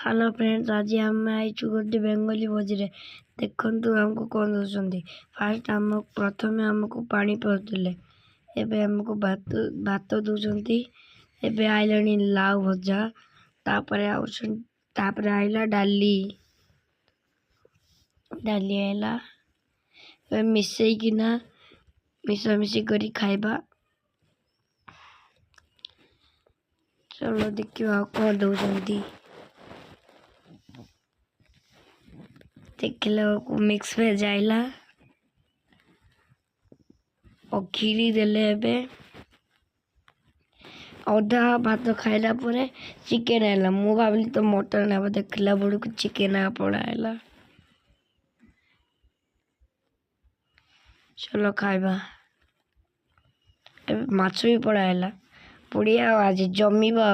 Hello friends, आज आम आईचु गोटे बेंगली भोजी रे। देखंतु हमको कौन दउछंती। फास्ट प्रथमे हमको पानी पौଥିଲେ, एबे हमको भात दउछंती। एबे आइलानी लाउ भजा, तापरे आइला डाली आइला। एबे मिशामिशी करी खाइबा। चलो देखियो कौन दउछंती। देखिला मिक्स वेज आइला और खीरी देले। एबे अधा भात खाइला परे चिकेन आइला। मु भाबली तो मटन आबा, देखिला बड़ू चिकेन आ पड़ाइला। चलो खाइबा। एबे माछ भी पड़ाइला। बढ़िया आज जमीबा।